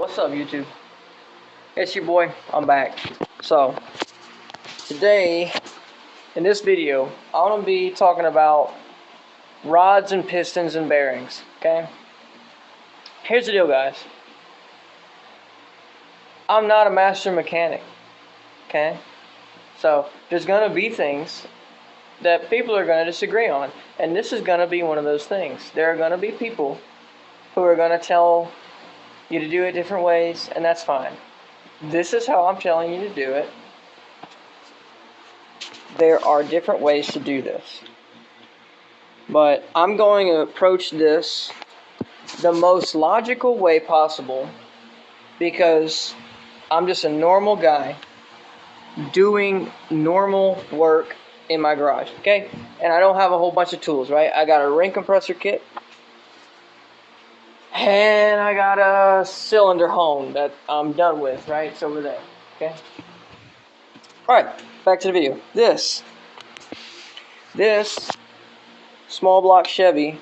What's up, YouTube? It's your boy. I'm back. So, today, in this video, I'm going to be talking about rods and pistons and bearings, okay? Here's the deal, guys. I'm not a master mechanic, okay? So, there's going to be things that people are going to disagree on, and this is going to be one of those things. There are going to be people who are going to tell you to do it different ways, and that's fine. This is how I'm telling you to do it. There are different ways to do this, but I'm going to approach this the most logical way possible because I'm just a normal guy doing normal work in my garage, okay? And I don't have a whole bunch of tools, right? I got a ring compressor kit, and I got a cylinder hone that I'm done with, right? It's over there, okay? Alright, back to the video. This small block Chevy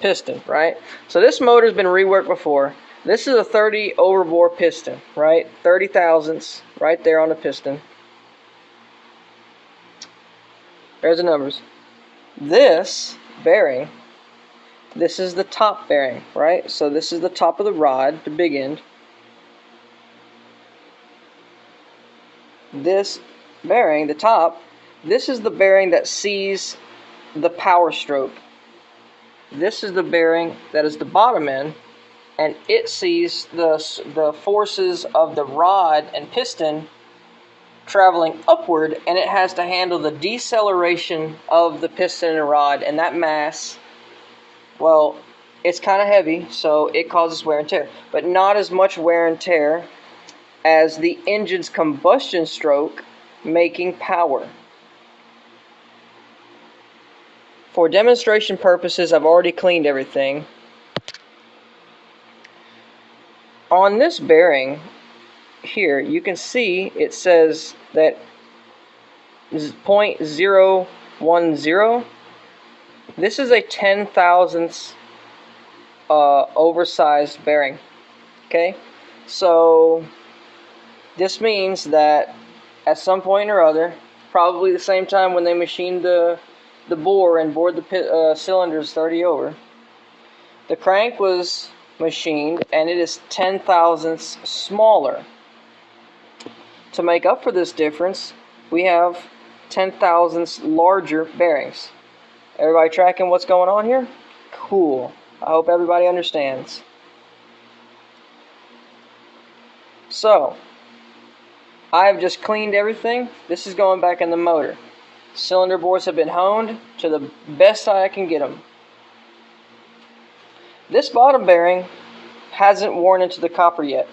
piston, right? So this motor's been reworked before. This is a 30 overbore piston, right? 30 thousandths right there on the piston. There's the numbers. This bearing, this is the top bearing, right? So this is the top of the rod, the big end. This bearing, the top, this is the bearing that sees the power stroke. This is the bearing that is the bottom end, and it sees the forces of the rod and piston traveling upward, and it has to handle the deceleration of the piston and rod, and that mass, well, it's kind of heavy, so it causes wear and tear, but not as much wear and tear as the engine's combustion stroke making power. For demonstration purposes, I've already cleaned everything. On this bearing here, you can see it says that 0.010. This is a 10 thousandths oversized bearing. Okay, so this means that at some point or other, probably the same time when they machined the bore and bored the cylinders 30 over, the crank was machined and it is 10 thousandths smaller. To make up for this difference, we have 10 thousandths larger bearings. Everybody tracking what's going on here? Cool. I hope everybody understands. So, I've just cleaned everything. This is going back in the motor. Cylinder bores have been honed to the best I can get them. This bottom bearing hasn't worn into the copper yet.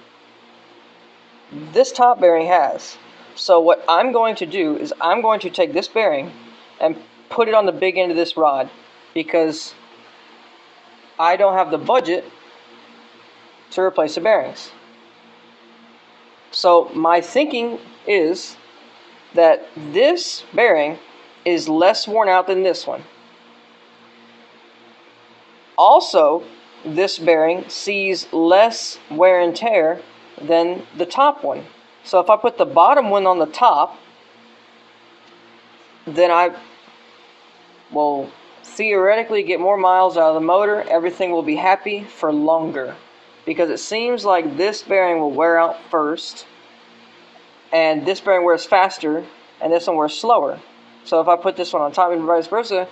This top bearing has. So what I'm going to do is I'm going to take this bearing and put it on the big end of this rod because I don't have the budget to replace the bearings. So my thinking is that this bearing is less worn out than this one. Also, this bearing sees less wear and tear than the top one. So if I put the bottom one on the top, then I will theoretically get more miles out of the motor. Everything will be happy for longer. Because it seems like this bearing will wear out first, and this bearing wears faster, and this one wears slower. So if I put this one on top and vice versa,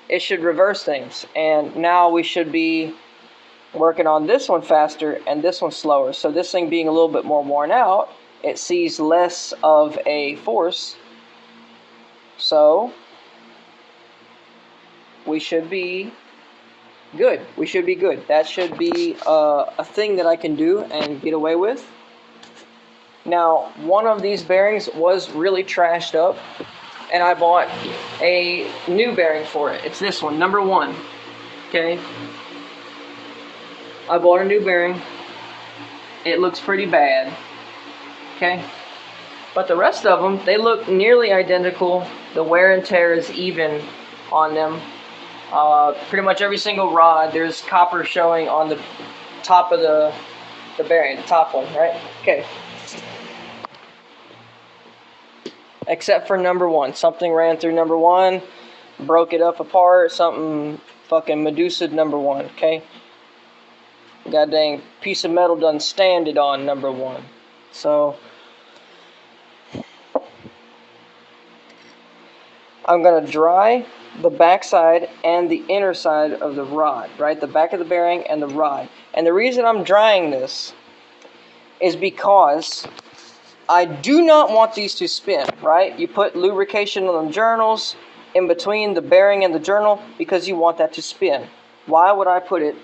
it should reverse things. And now we should be working on this one faster and this one slower. So this thing being a little bit more worn out, it sees less of a force. So we should be good. We should be good. That should be a thing that I can do and get away with. Now, one of these bearings was really trashed up, and I bought a new bearing for it. It's this one, number 1. Okay. I bought a new bearing. It looks pretty bad. Okay. But the rest of them, they look nearly identical. The wear and tear is even on them. Pretty much every single rod, there's copper showing on the top of the the bearing, the top one, right? Okay. Except for number 1. Something ran through number 1, broke it up apart, something fucking Medusa'd number 1, okay? God dang piece of metal done standed on number 1. So I'm going to dry the back side and the inner side of the rod, right? The back of the bearing and the rod. And the reason I'm drying this is because I do not want these to spin, right? You put lubrication on the journals in between the bearing and the journal because you want that to spin. Why would I put it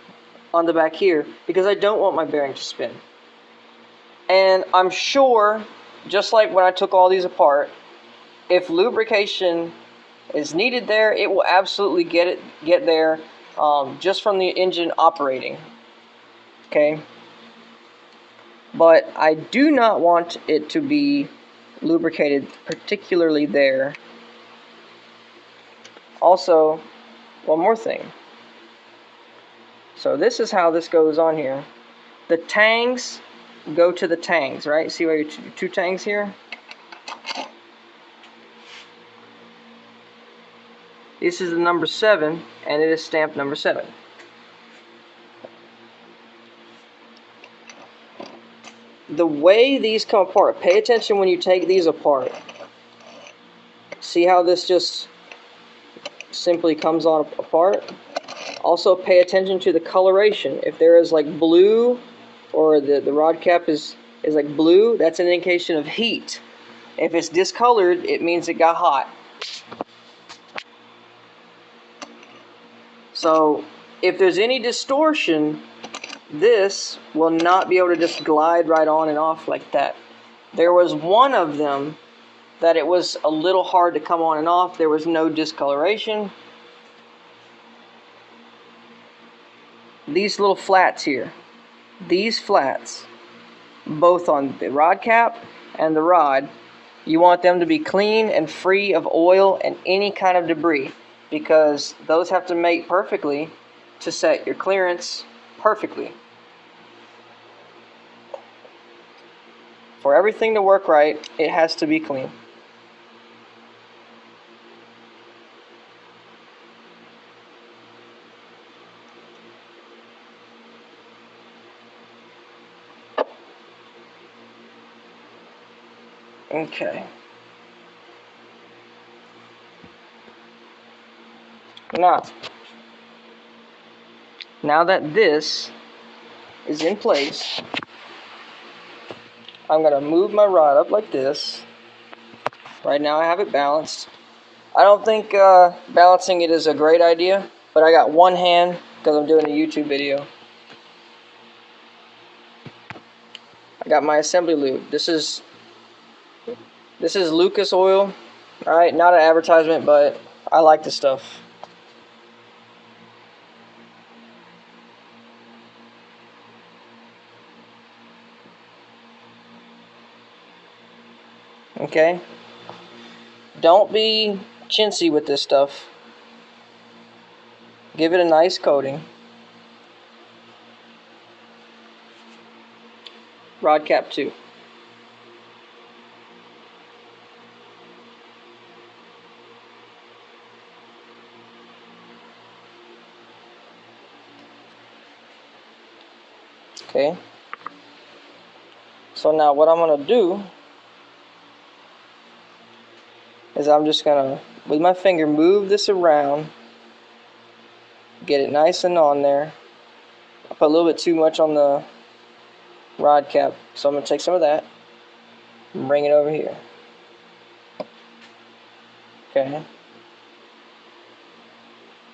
on the back here? Because I don't want my bearing to spin. And I'm sure, just like when I took all these apart, if lubrication is needed there, it will absolutely get there just from the engine operating. Okay? But I do not want it to be lubricated, particularly there. Also, one more thing. So this is how this goes on here. The tangs go to the tangs, right? See where your two tangs here? This is the number 7, and it is stamped number 7. The way these come apart, pay attention when you take these apart. See how this just simply comes on apart? Also pay attention to the coloration. If there is like blue, or the rod cap is like blue, that's an indication of heat. If it's discolored, it means it got hot. So if there's any distortion, this will not be able to just glide right on and off like that. There was one of them that it was a little hard to come on and off. There was no discoloration. These little flats here, these flats, both on the rod cap and the rod, you want them to be clean and free of oil and any kind of debris, because those have to mate perfectly to set your clearance perfectly. For everything to work right, it has to be clean. Okay. Now that this is in place, I'm going to move my rod up like this. Right now I have it balanced. I don't think balancing it is a great idea, but I got one hand because I'm doing a YouTube video. I got my assembly lube. This is Lucas oil. Alright, not an advertisement, but I like the stuff. Okay? Don't be chintzy with this stuff. Give it a nice coating. Rod cap 2. Okay. So now what I'm going to do is I'm just going to, with my finger, move this around, get it nice and on there. I put a little bit too much on the rod cap, so I'm going to take some of that and bring it over here. Okay.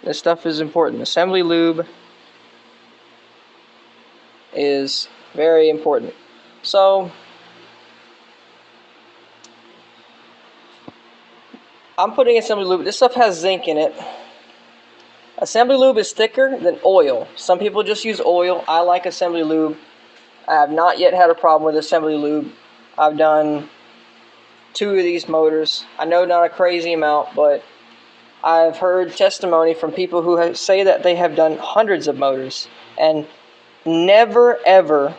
This stuff is important. Assembly lube is very important. So I'm putting assembly lube. This stuff has zinc in it. Assembly lube is thicker than oil. Some people just use oil. I like assembly lube. I have not yet had a problem with assembly lube. I've done 2 of these motors. I know not a crazy amount, but I've heard testimony from people who say that they have done hundreds of motors and never ever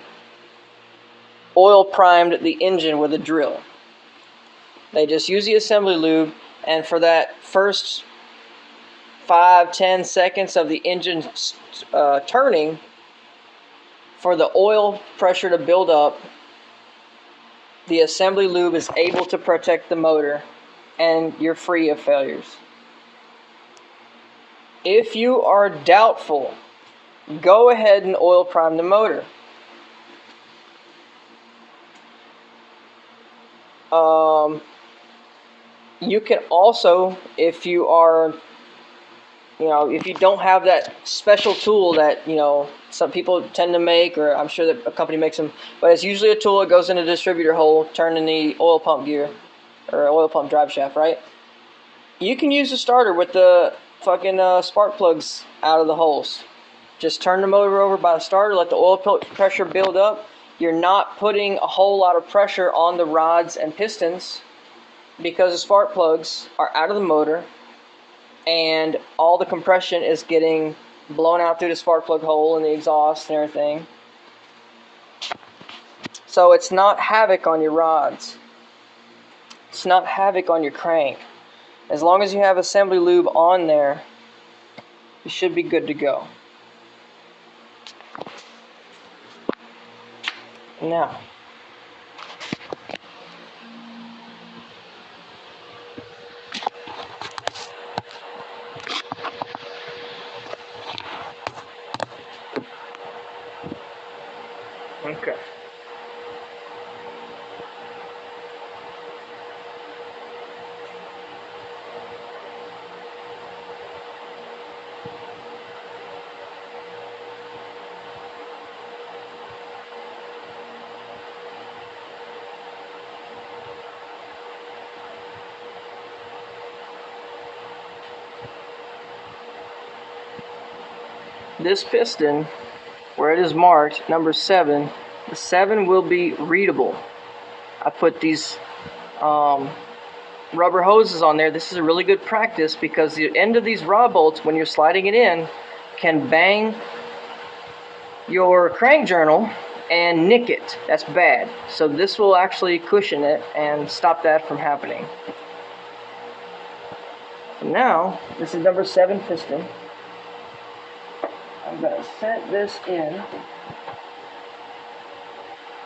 oil primed the engine with a drill. They just use the assembly lube, and for that first 5-10 seconds of the engine turning, for the oil pressure to build up, the assembly lube is able to protect the motor, and you're free of failures. If you are doubtful, go ahead and oil prime the motor. You can also, if you are, if you don't have that special tool that, some people tend to make, or I'm sure that a company makes them, but it's usually a tool that goes in a distributor hole, turning the oil pump gear, or oil pump drive shaft, right? You can use a starter with the fucking spark plugs out of the holes. Just turn the motor over by the starter, let the oil pressure build up. You're not putting a whole lot of pressure on the rods and pistons because the spark plugs are out of the motor and all the compression is getting blown out through the spark plug hole and the exhaust and everything. So it's not havoc on your rods. It's not havoc on your crank. As long as you have assembly lube on there, you should be good to go. Now, okay. This piston, where it is marked number 7, the 7 will be readable. I put these rubber hoses on there. This is a really good practice because the end of these rod bolts, when you're sliding it in, can bang your crank journal and nick it. That's bad. So this will actually cushion it and stop that from happening. Now, this is number 7 piston. I'm going to set this in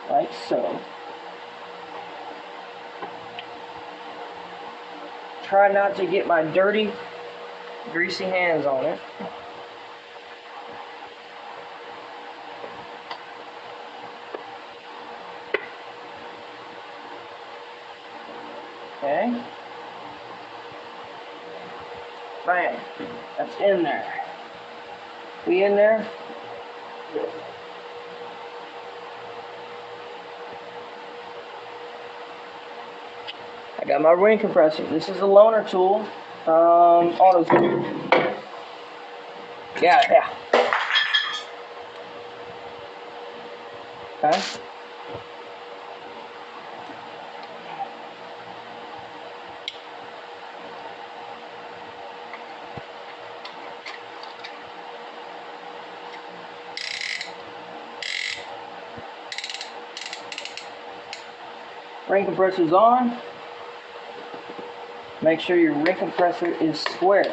like so. Try not to get my dirty, greasy hands on it. Okay. Bam. That's in there. We in there? Good. I got my ring compressor. This is a loaner tool. AutoZone. Yeah. Okay. Ring compressor's on. Make sure your ring compressor is square.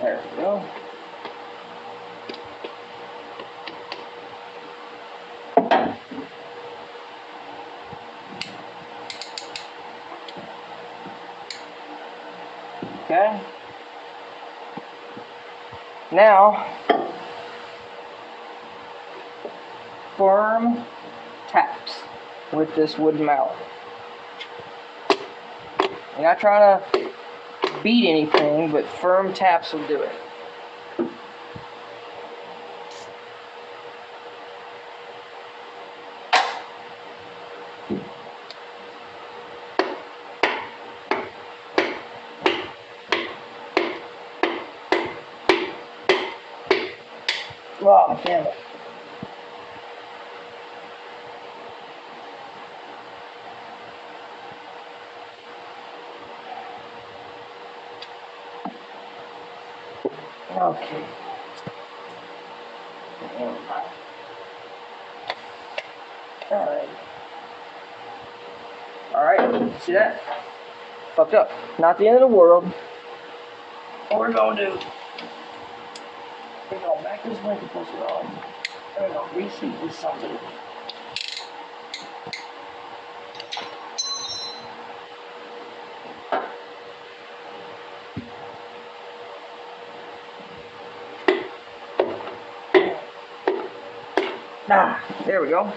There we go. Okay. Now, firm taps with this wood mallet. You're not trying to beat anything, but firm taps will do it. Oh, damn it. Okay. Alright, see that? Fucked up. Not the end of the world. What we're gonna do, we're gonna back this blanket pusher on. And we're gonna reseat this something. There we go.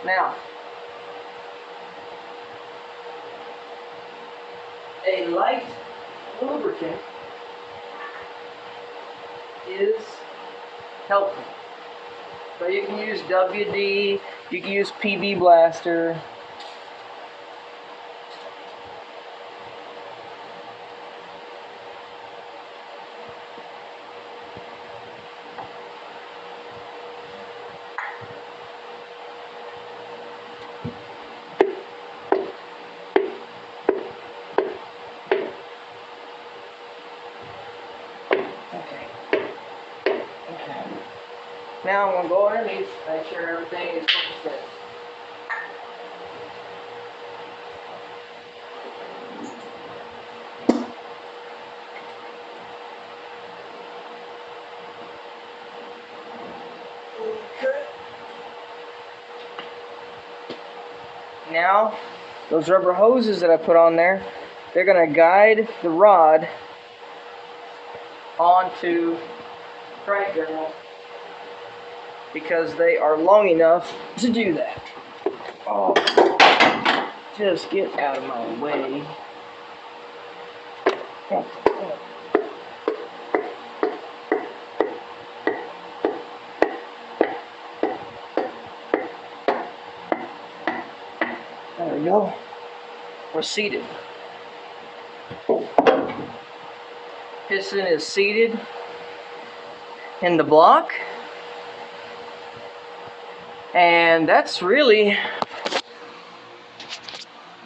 Now, a light lubricant is helpful. So you can use WD, you can use PB Blaster. Now I'm going to go underneath, make sure everything is focused in. Okay. Now, those rubber hoses that I put on there, they're going to guide the rod onto the crank bearing, because they are long enough to do that. Oh, just get out of my way. There we go. We're seated. Piston is seated in the block. And that's really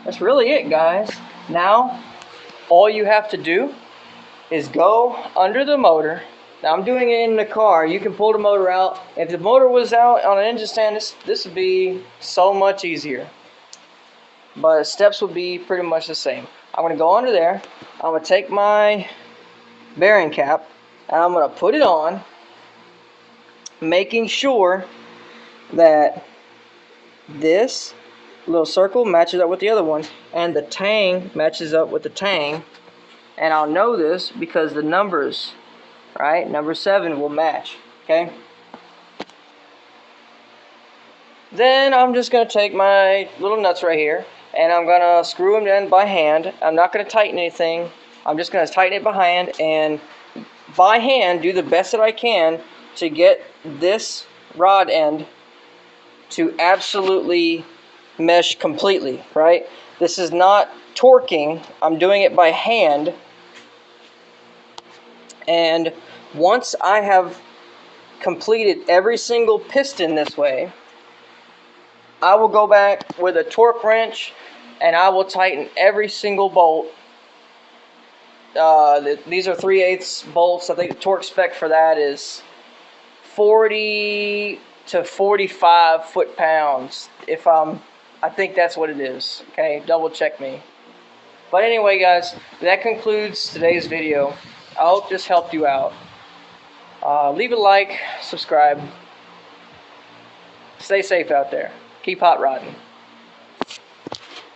it, guys. Now, all you have to do is go under the motor. Now, I'm doing it in the car. You can pull the motor out. If the motor was out on an engine stand, this would be so much easier. But the steps would be pretty much the same. I'm going to go under there. I'm going to take my bearing cap, and I'm going to put it on, making sure that this little circle matches up with the other one, and the tang matches up with the tang. And I'll know this because the numbers, right, number 7 will match. Okay, then I'm just going to take my little nuts right here, and I'm going to screw them in by hand. I'm not going to tighten anything. I'm just going to tighten it by hand, and by hand do the best that I can to get this rod end to absolutely mesh completely, right? This is not torquing. I'm doing it by hand. And once I have completed every single piston this way, I will go back with a torque wrench and I will tighten every single bolt. These are 3/8 bolts. I think the torque spec for that is 40 to 45 foot-pounds. I think that's what it is. Okay, double check me. But anyway, guys, that concludes today's video. I hope this helped you out. Leave a like, subscribe. Stay safe out there. Keep hot rodding.